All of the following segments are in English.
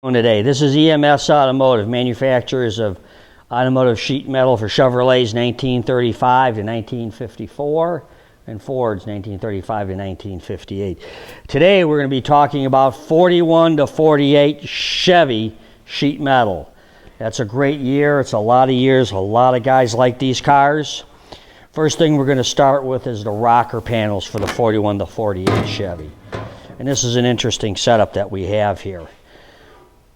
Today. This is EMS Automotive, manufacturers of automotive sheet metal for Chevrolets 1935 to 1954 and Fords 1935 to 1958. Today we're going to be talking about 41 to 48 Chevy sheet metal. That's a great year. It's a lot of years. A lot of guys like these cars. First thing we're going to start with is the rocker panels for the 41 to 48 Chevy. And this is an interesting setup that we have here.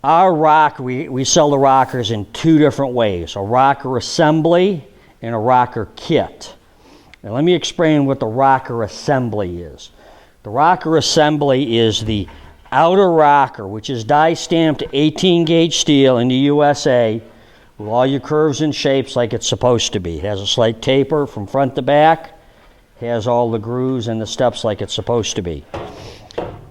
Our rocker, we sell the rockers in two different ways, a rocker assembly and a rocker kit. Now let me explain what the rocker assembly is. The rocker assembly is the outer rocker, which is die stamped 18 gauge steel in the USA with all your curves and shapes like it's supposed to be. It has a slight taper from front to back, has all the grooves and the steps like it's supposed to be.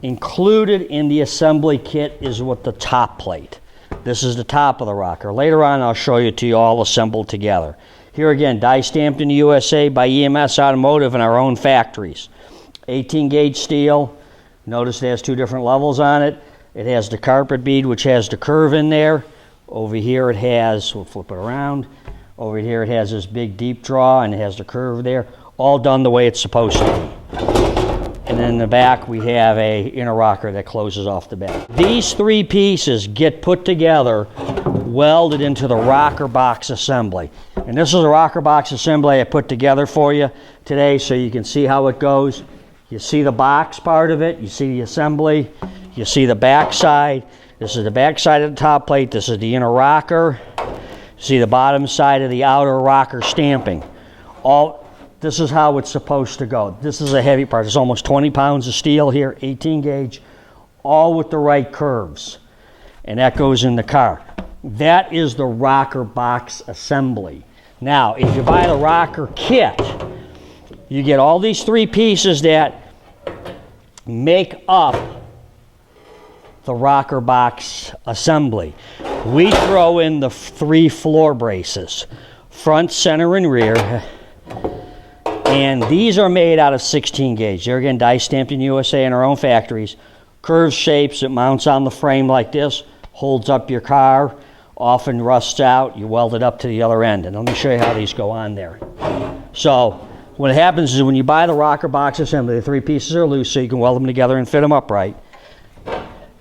Included in the assembly kit is what the top plate. This is the top of the rocker. Later on I'll show you to you all assembled together. Here again, die stamped in the USA by EMS Automotive in our own factories. 18 gauge steel. Notice it has two different levels on it. It has the carpet bead which has the curve in there. Over here it has, we'll flip it around. Over here it has this big deep draw and it has the curve there. All done the way it's supposed to be. And then in the back we have a inner rocker that closes off the back. These three pieces get put together, welded into the rocker box assembly. And this is a rocker box assembly I put together for you today so you can see how it goes. You see the box part of it, you see the assembly, you see the back side. This is the back side of the top plate, this is the inner rocker. You see the bottom side of the outer rocker stamping. This is how it's supposed to go. This is a heavy part. It's almost 20 pounds of steel here, 18 gauge, all with the right curves. And that goes in the car. That is the rocker box assembly. Now, if you buy the rocker kit, you get all these three pieces that make up the rocker box assembly. We throw in the three floor braces, front, center, and rear. And these are made out of 16 gauge. They're again die stamped in USA in our own factories. Curved shapes, it mounts on the frame like this, holds up your car, often rusts out, you weld it up to the other end. And let me show you how these go on there. So what happens is when you buy the rocker box assembly, the three pieces are loose so you can weld them together and fit them upright.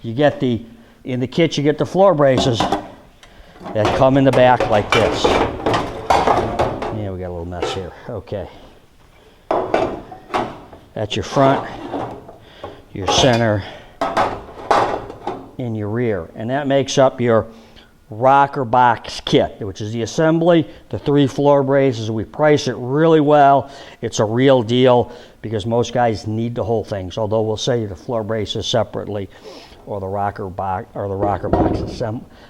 You get in the kit you get the floor braces that come in the back like this. Yeah, we got a little mess here. Okay. That's your front, your center, and your rear. And that makes up your rocker box kit, which is the assembly, the three floor braces. We price it really well. It's a real deal because most guys need the whole thing. So although we'll sell you the floor braces separately or the rocker box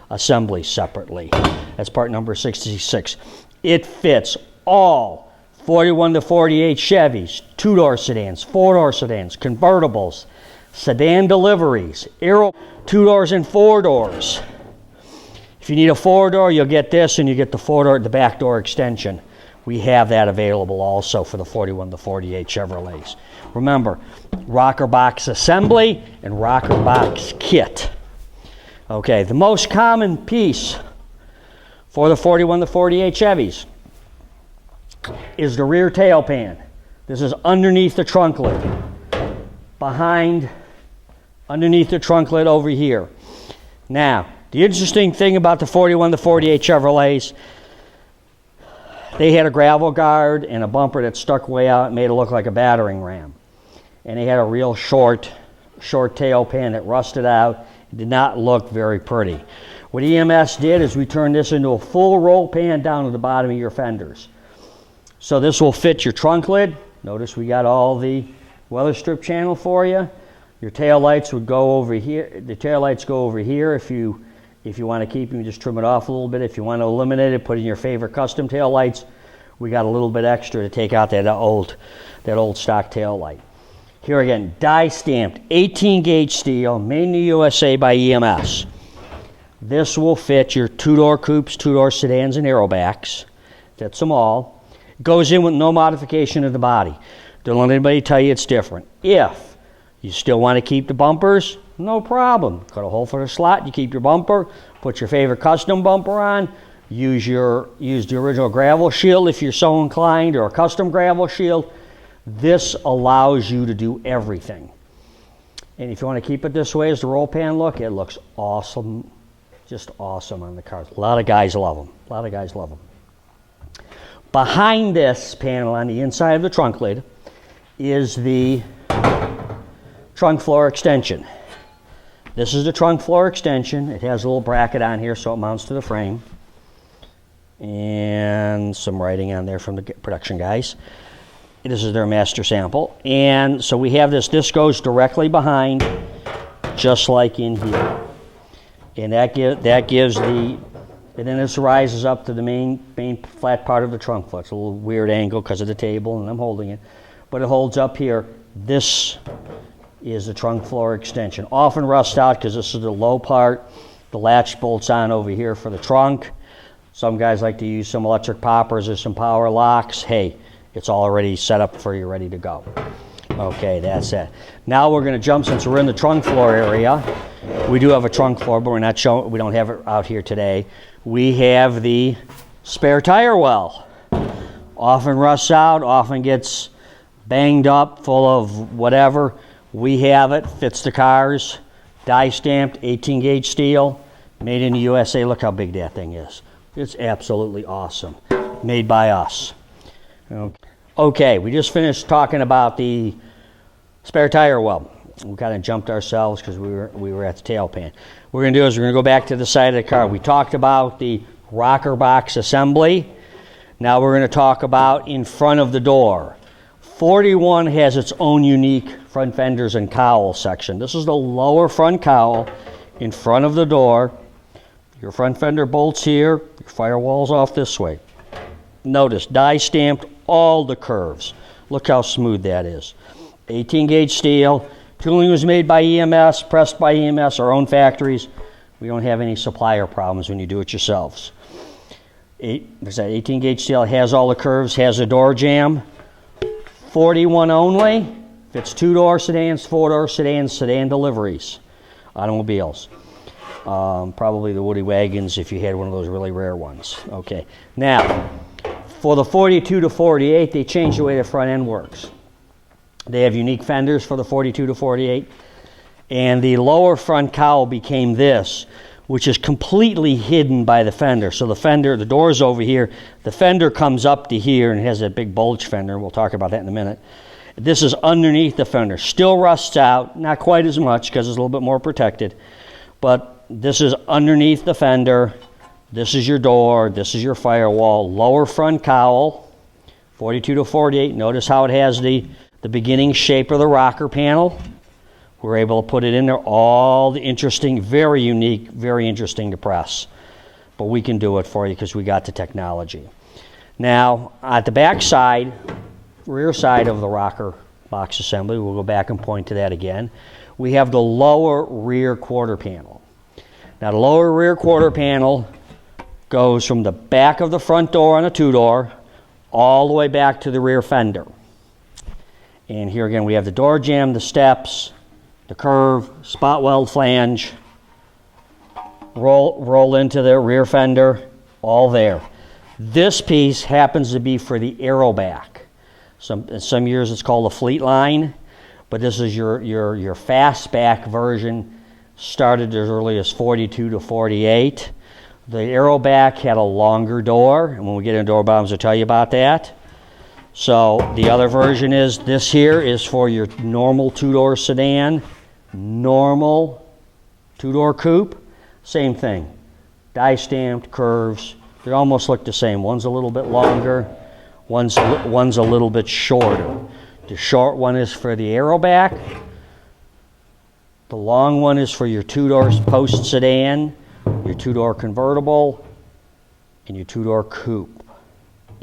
assembly separately. That's part number 66. It fits all 41 to 48 Chevys, two-door sedans, four-door sedans, convertibles, sedan deliveries, aero, two doors and four doors. If you need a four-door, you'll get this and you get the four-door, the back door extension. We have that available also for the 41 to 48 Chevrolets. Remember, rocker box assembly and rocker box kit. Okay, the most common piece for the 41 to 48 Chevys is the rear tail pan. This is underneath the trunk lid. Underneath the trunk lid over here. Now, the interesting thing about the 41 to 48 Chevrolets, they had a gravel guard and a bumper that stuck way out and made it look like a battering ram. And they had a real short tail pan that rusted out. It did not look very pretty. What EMS did is we turned this into a full roll pan down to the bottom of your fenders. So this will fit your trunk lid. Notice we got all the weather strip channel for you. Your tail lights would go over here. The tail lights go over here. If you want to keep them, you just trim it off a little bit. If you want to eliminate it, put in your favorite custom tail lights. We got a little bit extra to take out that old stock tail light. Here again, die stamped 18 gauge steel, made in the USA by EMS. This will fit your two-door coupes, two-door sedans, and aerobacks. Fits them all. Goes in with no modification of the body. Don't let anybody tell you it's different. If you still want to keep the bumpers, no problem. Cut a hole for the slot, you keep your bumper, put your favorite custom bumper on, use the original gravel shield if you're so inclined, or a custom gravel shield. This allows you to do everything. And if you want to keep it this way as the roll pan look, it looks awesome, just awesome on the cars. A lot of guys love them. A lot of guys love them. Behind this panel on the inside of the trunk lid is the trunk floor extension. This is the trunk floor extension. It has a little bracket on here so it mounts to the frame. And some writing on there from the production guys. This is their master sample. And so we have this. This goes directly behind, just like in here. And that gives the, and then this rises up to the main flat part of the trunk floor. It's a little weird angle because of the table, and I'm holding it. But it holds up here. This is the trunk floor extension. Often rust out because this is the low part. The latch bolts on over here for the trunk. Some guys like to use some electric poppers or some power locks. Hey, it's already set up for you, ready to go. Okay, that's it. Now we're going to jump, since we're in the trunk floor area. We do have a trunk floor, but we don't have it out here today. We have the spare tire well. Often rusts out, often gets banged up, full of whatever. We have it, fits the cars, die stamped, 18 gauge steel, made in the USA. Look how big that thing is. It's absolutely awesome. Made by us. Okay, we just finished talking about the spare tire well. We kind of jumped ourselves because we were at the tail pan. What we're going to do is we're going to go back to the side of the car. We talked about the rocker box assembly. Now we're going to talk about in front of the door. 41 has its own unique front fenders and cowl section. This is the lower front cowl in front of the door. Your front fender bolts here, your firewall's off this way. Notice, die stamped all the curves. Look how smooth that is. 18 gauge steel. Tooling was made by EMS, pressed by EMS, our own factories. We don't have any supplier problems when you do it yourselves. 18 gauge steel has all the curves, has a door jamb. 41 only, fits 2-door sedans, 4-door sedans, sedan deliveries, automobiles. Probably the Woody wagons if you had one of those really rare ones. Okay, now for the 42 to 48, they changed the way the front end works. They have unique fenders for the 42 to 48, and the lower front cowl became this, which is completely hidden by the fender. So the fender, the door's over here, the fender comes up to here and has that big bulge fender. We'll talk about that in a minute. This is underneath the fender. Still rusts out, not quite as much because it's a little bit more protected, but this is underneath the fender. This is your door, this is your firewall. Lower front cowl, 42 to 48. Notice how it has the beginning shape of the rocker panel. We're able to put it in there. All the interesting, very unique, very interesting to press. But we can do it for you because we got the technology. Now, at the back side, rear side of the rocker box assembly, we'll go back and point to that again. We have the lower rear quarter panel. Now, the lower rear quarter panel goes from the back of the front door on a 2-door all the way back to the rear fender. And here again, we have the door jamb, the steps, the curve, spot weld flange, roll into the rear fender, all there. This piece happens to be for the aero back. Some years it's called a fleet line, but this is your fastback version, started as early as 42 to 48. The aero back had a longer door, and when we get into door bottoms, I'll tell you about that. So the other version is, this here is for your normal 2-door sedan, normal 2-door coupe, same thing. Die stamped, curves, they almost look the same. One's a little bit longer, one's a little bit shorter. The short one is for the aero back. The long one is for your 2-door post sedan, your 2-door convertible, and your 2-door coupe.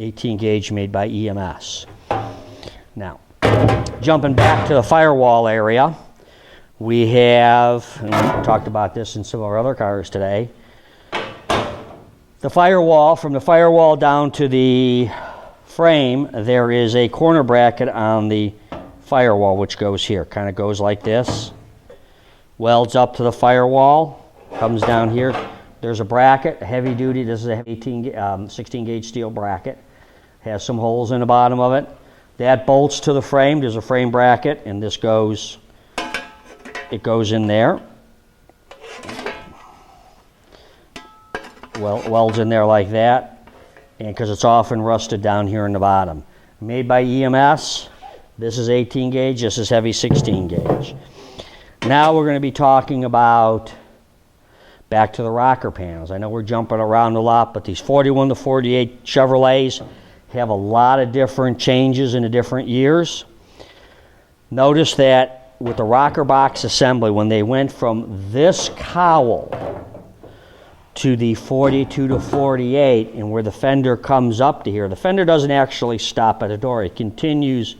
18 gauge made by EMS. Now, jumping back to the firewall area, we have, and we talked about this in some of our other cars today, the firewall, from the firewall down to the frame, there is a corner bracket on the firewall which goes here. Kind of goes like this. welds up to the firewall, comes down here. There's a bracket, a heavy duty, this is a 16 gauge steel bracket. Has some holes in the bottom of it. That bolts to the frame. There's a frame bracket, and this goes, it goes in there. Well, welds in there like that, and because it's often rusted down here in the bottom. Made by EMS. This is 18 gauge, this is heavy 16 gauge. Now we're going to be talking about back to the rocker panels. I know we're jumping around a lot, but these 41 to 48 Chevrolets have a lot of different changes in the different years. Notice that with the rocker box assembly, when they went from this cowl to the 42 to 48, and where the fender comes up to here, the fender doesn't actually stop at a door. It continues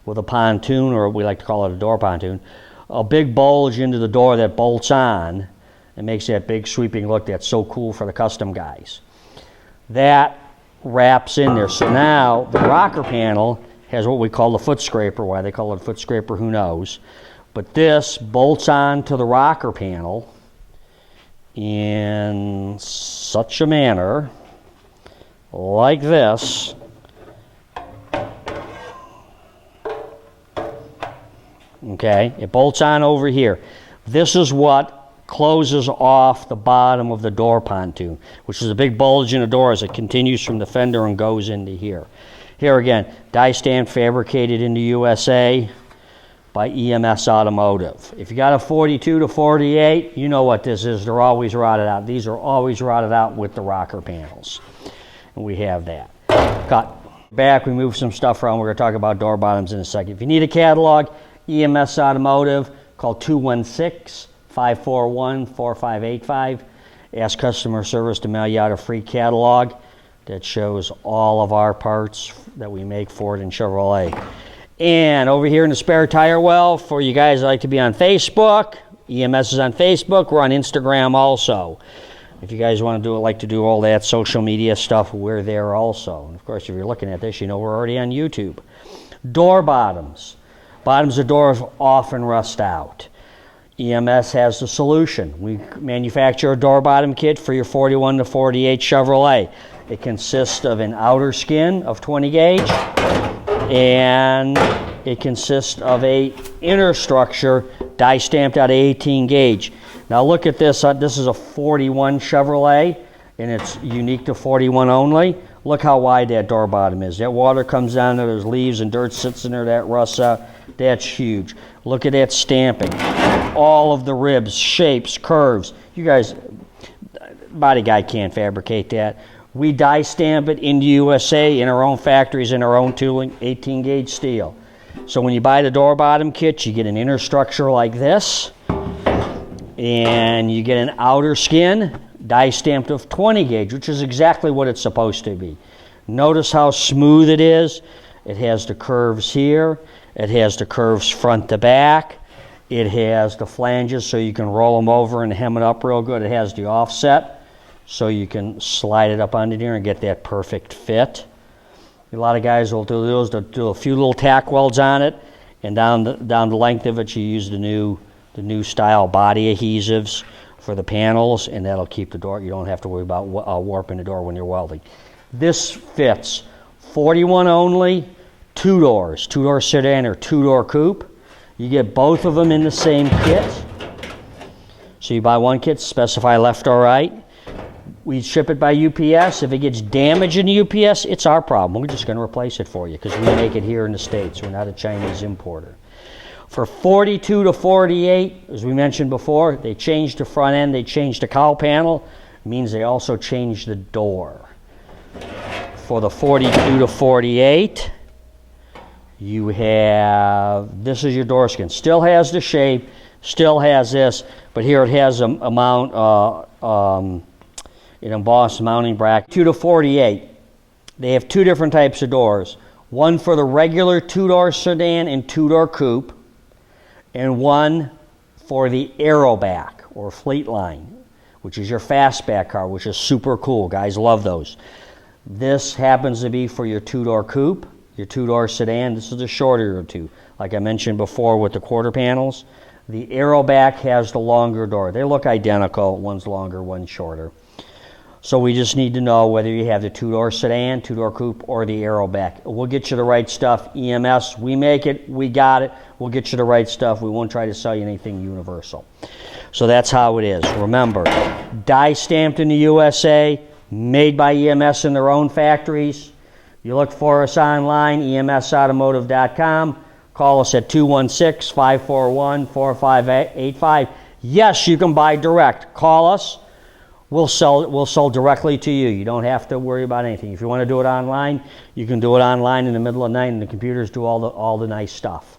with a pontoon, or we like to call it a door pontoon, a big bulge into the door that bolts on and makes that big sweeping look that's so cool for the custom guys. That wraps in there. So now the rocker panel has what we call the foot scraper. Why they call it a foot scraper, who knows? But this bolts on to the rocker panel in such a manner, like this. Okay, it bolts on over here. This is what closes off the bottom of the door pontoon, which is a big bulge in the door as it continues from the fender and goes into here. Here again, die stamp fabricated in the USA by EMS Automotive. If you got a 42 to 48, you know what this is. They're always rotted out. These are always rotted out with the rocker panels. And we have that. Cut. Back, we move some stuff around. We're going to talk about door bottoms in a second. If you need a catalog, EMS Automotive, call 216-541-4585. Ask customer service to mail you out a free catalog that shows all of our parts that we make Ford and Chevrolet. And over here in the spare tire well, for you guys that like to be on Facebook, EMS is on Facebook. We're on Instagram also. If you guys want to do it, like to do all that social media stuff, we're there also. And of course, if you're looking at this, you know we're already on YouTube. Door bottoms. Bottoms of doors often rust out. EMS has the solution. We manufacture a door bottom kit for your 41 to 48 Chevrolet. It consists of an outer skin of 20 gauge, and it consists of a inner structure die stamped out of 18 gauge. Now look at this. This is a 41 Chevrolet, and it's unique to 41 only. Look how wide that door bottom is. That water comes down there, there's leaves and dirt sits in there, that rusts out. That's huge. Look at that stamping. All of the ribs, shapes, curves. You guys, body guy can't fabricate that. We die stamp it in the USA, in our own factories, in our own tooling, 18 gauge steel. So when you buy the door bottom kit, you get an inner structure like this, and you get an outer skin die stamped of 20 gauge, which is exactly what it's supposed to be. Notice how smooth it is. It has the curves here. It has the curves front to back. It has the flanges so you can roll them over and hem it up real good. It has the offset so you can slide it up onto there and get that perfect fit. A lot of guys will do those. They'll do a few little tack welds on it, and down the length of it, you use the new style body adhesives for the panels, and that'll keep the door. You don't have to worry about warping the door when you're welding. This fits 41 only, two doors, two-door sedan or two-door coupe. You get both of them in the same kit. So you buy one kit, specify left or right. We ship it by UPS. If it gets damaged in the UPS, it's our problem. We're just going to replace it for you because we make it here in the States. We're not a Chinese importer. For 42 to 48, as we mentioned before, they changed the front end, they changed the cowl panel. It means they also changed the door. For the 42 to 48, you have, this is your door skin. Still has the shape, still has this, but here it has an embossed mounting bracket. 2 to 48, they have two different types of doors. One for the regular two-door sedan and two-door coupe, and one for the Aeroback or Fleetline, which is your fastback car, which is super cool. Guys love those. This happens to be for your two-door coupe, your two-door sedan. This is the shorter of two. Like I mentioned before with the quarter panels, The Aeroback has the longer door. They look identical. One's longer, one's shorter. So we just need to know whether you have the two-door sedan, two-door coupe, or the Aeroback. We'll get you the right stuff. EMS, we make it, we got it. We'll get you the right stuff. We won't try to sell you anything universal. So that's how it is. Remember, die stamped in the USA, made by EMS in their own factories. You look for us online, emsautomotive.com. Call us at 216-541-4585. Yes, you can buy direct. Call us. We'll sell directly to you. You don't have to worry about anything. If you want to do it online, you can do it online in the middle of the night, and the computers do all the nice stuff.